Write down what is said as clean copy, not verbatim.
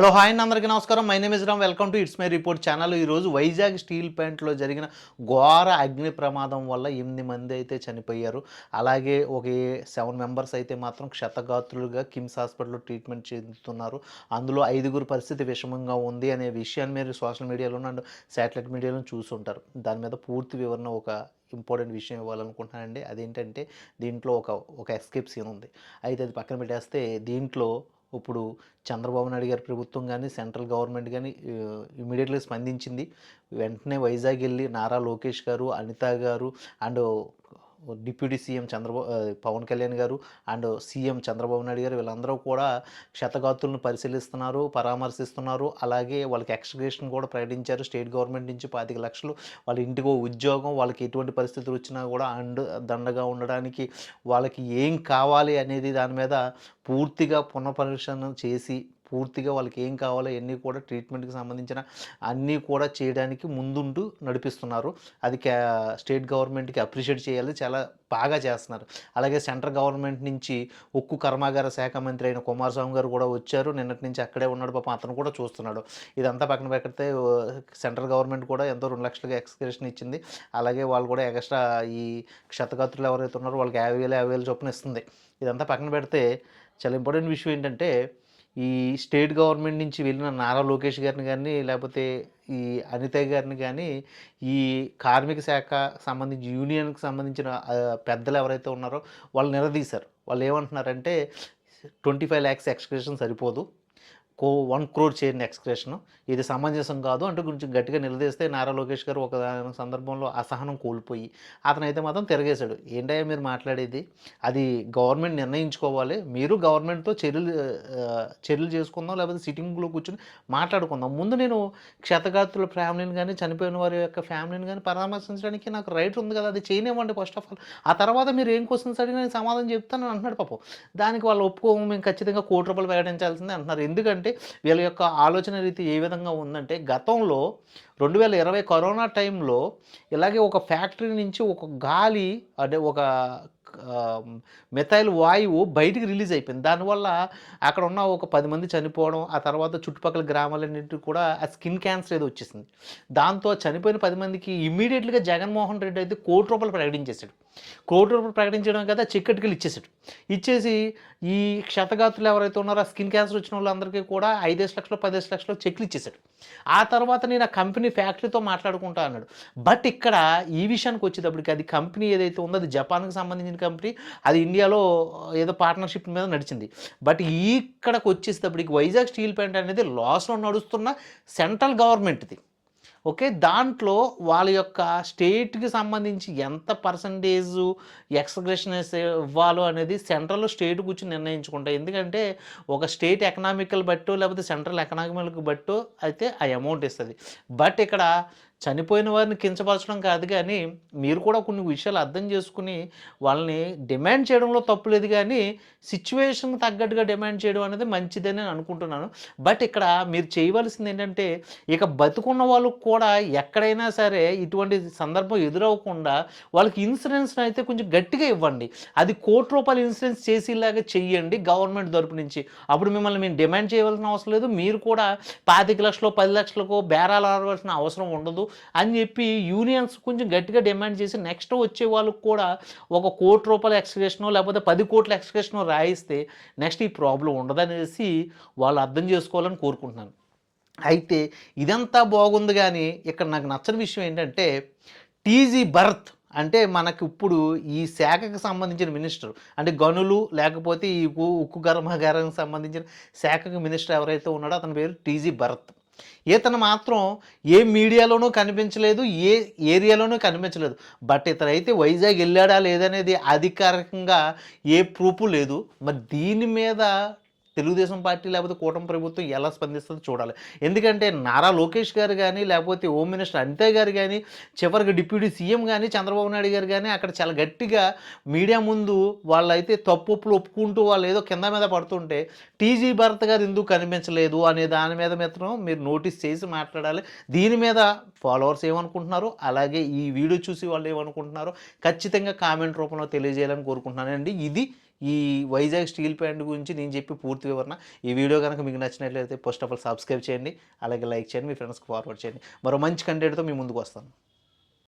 Hello hi అండి, అందరికీ నమస్కారం. My name is Ram. Welcome to it's my report channel. ఈరోజు వైజాగ్ స్టీల్ ప్లాంట్లో జరిగిన ఘోర అగ్ని ప్రమాదం వల్ల 8 మంది అయితే చనిపోయారు. అలాగే ఒక 7 మెంబర్స్ అయితే మాత్రం క్షతగాత్రులుగా కిమ్స్ హాస్పిటల్లో ట్రీట్మెంట్ చెందుతున్నారు. అందులో 5గురు పరిస్థితి విషమంగా ఉంది అనే విషయాన్ని మీరు సోషల్ మీడియాలో అండ్ శాటిలైట్ మీడియాలో చూసుంటారు. దాని మీద పూర్తి వివరణ ఒక ఇంపార్టెంట్ విషయం ఇవ్వాలనుకుంటున్నానండి. అదేంటంటే దీంట్లో ఒక ఎస్కేప్ సీన్ ఉంది. అయితే అది పక్కన పెట్టేస్తే దీంట్లో ఇప్పుడు చంద్రబాబు నాయుడు గారి ప్రభుత్వం కానీ సెంట్రల్ గవర్నమెంట్ కానీ ఇమీడియట్గా స్పందించింది. వెంటనే వైజాగ్ వెళ్ళి నారా లోకేష్ గారు, అనిత గారు and deputy CM Pawan Kalyan గారు అండ్ సీఎం చంద్రబాబు నాయుడు గారు వీళ్ళందరూ కూడా క్షతగాతులను పరిశీలిస్తున్నారు, పరామర్శిస్తున్నారు. అలాగే వాళ్ళకి ఎక్స్గ్రేషన్ కూడా ప్రకటించారు. స్టేట్ గవర్నమెంట్ నుంచి 25 లక్షలు, వాళ్ళ ఇంటికో ఉద్యోగం, వాళ్ళకి ఎటువంటి పరిస్థితులు వచ్చినా కూడా దండగా ఉండడానికి వాళ్ళకి ఏం కావాలి అనేది దాని మీద పూర్తిగా పునఃపరిశీలన చేసి పూర్తిగా వాళ్ళకి ఏం కావాలో అన్నీ కూడా ట్రీట్మెంట్కి సంబంధించిన అన్నీ కూడా చేయడానికి ముందుంటూ నడిపిస్తున్నారు. అది స్టేట్ గవర్నమెంట్కి అప్రిషియేట్ చేయాలి, చాలా బాగా చేస్తున్నారు. అలాగే సెంట్రల్ గవర్నమెంట్ నుంచి ఉక్కు కర్మాగార శాఖ మంత్రి అయిన కుమారస్వామి గారు కూడా వచ్చారు. నిన్నటి నుంచి అక్కడే ఉన్నాడు, పాపం అతను కూడా చూస్తున్నాడు. ఇదంతా పక్కన పెడితే సెంట్రల్ గవర్నమెంట్ కూడా ఎంతో 2 లక్షలుగా ఎక్స్గ్రేషన్ ఇచ్చింది. అలాగే వాళ్ళు కూడా ఎక్స్ట్రా ఈ క్షతగాత్రులు ఎవరైతే ఉన్నారో వాళ్ళకి 50,000 చొప్పున ఇస్తుంది. ఇదంతా పక్కన పెడితే చాలా ఇంపార్టెంట్ విషయం ఏంటంటే ఈ స్టేట్ గవర్నమెంట్ నుంచి వెళ్ళిన నారా లోకేష్ గారిని కానీ లేకపోతే ఈ అనిత గారిని కానీ ఈ కార్మిక శాఖ సంబంధించి యూనియన్కి సంబంధించిన పెద్దలు ఎవరైతే ఉన్నారో వాళ్ళు నిలదీశారు. వాళ్ళు ఏమంటున్నారంటే 25 lakhs ఎక్స్గ్రేషన్ సరిపోదు, 1 crore చేయండి ఎక్స్గ్రేషన్, ఇది సమంజసం కాదు అంటూ కొంచెం గట్టిగా నిలదీస్తే నారా లోకేష్ గారు ఒక సందర్భంలో అసహనం కోల్పోయి అతనైతే మాత్రం తిరగేశాడు. ఏంటయ్యా మీరు మాట్లాడేది, అది గవర్నమెంట్ నిర్ణయించుకోవాలి, మీరు గవర్నమెంట్తో చర్యలు చేసుకుందాం, లేకపోతే సిట్టింగ్లో కూర్చొని మాట్లాడుకుందాం. ముందు నేను క్షతగాత్రుల ఫ్యామిలీని కానీ చనిపోయిన వారి యొక్క ఫ్యామిలీని కానీ పరామర్శించడానికి నాకు రైట్ ఉంది కదా, అది చేయనివ్వండి ఫస్ట్ ఆఫ్ ఆల్. ఆ తర్వాత మీరు ఏం క్వశ్చన్స్ అడిగినా నేను సమాధానం చెప్తానని అంటున్నాడు. పాపం దానికి వాళ్ళు ఒప్పుకోము, మేము ఖచ్చితంగా ₹1,00,00,000 ప్రకటించాల్సిందే అంటున్నారు. ఎందుకంటే వీళ్ళ యొక్క ఆలోచన రీతి ఏ విధంగా ఉందంటే గతంలో 2020 కరోనా టైంలో ఇలాగే ఒక ఫ్యాక్టరీ నుంచి ఒక గాలి అంటే ఒక మెథైల్ వాయువు బయటికి రిలీజ్ అయిపోయింది. దానివల్ల అక్కడ ఉన్న ఒక 10 మంది చనిపోవడం, ఆ తర్వాత చుట్టుపక్కల గ్రామాలన్నింటికి కూడా ఆ స్కిన్ క్యాన్సర్ ఏదో వచ్చేసింది. దాంతో చనిపోయిన 10 మందికి ఇమ్మీడియట్గా జగన్మోహన్ రెడ్డి అయితే ₹1,00,00,000 ప్రకటించేశాడు. ₹1,00,00,000 ప్రకటించడం కదా చెక్కటికలు ఇచ్చేసాడు. ఇచ్చేసి ఈ క్షతగాత్రులు ఎవరైతే ఉన్నారో ఆ స్కిన్ క్యాన్సర్ వచ్చిన వాళ్ళందరికీ కూడా 5 లక్షలు 10 లక్షలు చెక్లు ఇచ్చేసాడు. ఆ తర్వాత నేను ఆ కంపెనీ ఫ్యాక్టరీతో మాట్లాడుకుంటా అన్నాడు. బట్ ఇక్కడ ఈ విషయానికి వచ్చేటప్పటికి అది కంపెనీ ఏదైతే ఉందో అది జపాన్కి సంబంధించిన కంపెనీ, అది ఇండియాలో ఏదో పార్ట్నర్షిప్ మీద నడిచింది. బట్ ఇక్కడికి వచ్చేసేటప్పటికి వైజాగ్ స్టీల్ ప్లాంట్ అనేది లాస్లో నడుస్తున్న సెంట్రల్ గవర్నమెంట్ది. ఓకే, దాంట్లో వాళ్ళ యొక్క స్టేట్కి సంబంధించి ఎంత పర్సంటేజు ఎక్స్గ్రేషన్ ఇవ్వాలో అనేది సెంట్రల్ స్టేట్ కూర్చొని నిర్ణయించుకుంటాయి. ఎందుకంటే ఒక స్టేట్ ఎకనామికల్ బట్టో లేకపోతే సెంట్రల్ ఎకనామికల్ బట్టో అయితే ఆ అమౌంట్ ఇస్తుంది. బట్ ఇక్కడ చనిపోయిన వారిని కించపరచడం కాదు, కానీ మీరు కూడా కొన్ని విషయాలు అర్థం చేసుకుని వాళ్ళని డిమాండ్ చేయడంలో తప్పులేదు, కానీ సిచ్యువేషన్కి తగ్గట్టుగా డిమాండ్ చేయడం అనేది మంచిదని నేను అనుకుంటున్నాను. బట్ ఇక్కడ మీరు చేయవలసింది ఏంటంటే ఇక బతుకున్న వాళ్ళకు కూడా ఎక్కడైనా సరే ఇటువంటి సందర్భం ఎదురవ్వకుండా వాళ్ళకి ఇన్సూరెన్స్ అయితే కొంచెం గట్టిగా ఇవ్వండి. అది ₹1,00,00,000 ఇన్సూరెన్స్ చేసేలాగా చెయ్యండి గవర్నమెంట్ తరపు నుంచి. అప్పుడు మిమ్మల్ని మేము డిమాండ్ చేయవలసిన అవసరం లేదు, మీరు కూడా 25 లక్షలు 10 లక్షలకు బేరాలు ఆడవలసిన అవసరం ఉండదు అని చెప్పి యూనియన్స్ కొంచెం గట్టిగా డిమాండ్ చేసి నెక్స్ట్ వచ్చే వాళ్ళకు కూడా ఒక ₹1,00,00,000 ఎక్స్గ్రేషనో లేకపోతే 10 కోట్ల ఎక్స్గ్రేషనో రాయిస్తే నెక్స్ట్ ఈ ప్రాబ్లం ఉండదనేసి వాళ్ళు అర్థం చేసుకోవాలని కోరుకుంటున్నాను. అయితే ఇదంతా బాగుంది, కానీ ఇక్కడ నాకు నచ్చని విషయం ఏంటంటే టీజీ భరత్ అంటే మనకు ఇప్పుడు ఈ శాఖకు సంబంధించిన మినిస్టర్ అంటే గనులు లేకపోతే ఈ ఉక్కు కర్మాగారానికి సంబంధించిన శాఖకు మినిస్టర్ ఎవరైతే ఉన్నాడో అతని పేరు టీజీ భరత్. ఇతను మాత్రం ఏ మీడియాలోనూ కనిపించలేదు, ఏ ఏరియాలోనూ కనిపించలేదు. బట్ ఇతనైతే వైజాగ్ వెళ్ళాడా లేదనేది అధికారికంగా ఏ ప్రూఫ్ లేదు. మరి దీని మీద తెలుగుదేశం పార్టీ లేకపోతే కూటమి ప్రభుత్వం ఎలా స్పందిస్తుందో చూడాలి. ఎందుకంటే నారా లోకేష్ గారు కానీ లేకపోతే హోమ్ మినిస్టర్ అనిత గారు కానీ చివరికి డిప్యూటీ సీఎం కానీ చంద్రబాబు నాయుడు గారు కానీ అక్కడ చాలా గట్టిగా మీడియా ముందు వాళ్ళైతే తప్పులు ఒప్పుకుంటూ వాళ్ళు ఏదో కింద మీద పడుతుంటే టీజీ భరత్ గారు ఎందుకు కనిపించలేదు అనే దాని మీద మాత్రం మీరు నోటీస్ చేసి మాట్లాడాలి. దీని మీద ఫాలోవర్స్ ఏమనుకుంటున్నారు, అలాగే ఈ వీడియో చూసి వాళ్ళు ఏమనుకుంటున్నారో ఖచ్చితంగా కామెంట్ రూపంలో తెలియజేయాలని కోరుకుంటున్నానండి. ఇది ఈ వైజాగ్ స్టీల్ ప్లాంట్ గురించి నేను చెప్పి పూర్తి వివరణ. ఈ వీడియో కనుక మీకు నచ్చినట్లయితే ఫస్ట్ ఆఫ్ ఆల్ సబ్స్క్రైబ్ చేయండి, అలాగే లైక్ చేయండి, మీ ఫ్రెండ్స్కి ఫార్వర్డ్ చేయండి. మరో మంచి కంటెంట్తో మీ ముందుకు వస్తాను.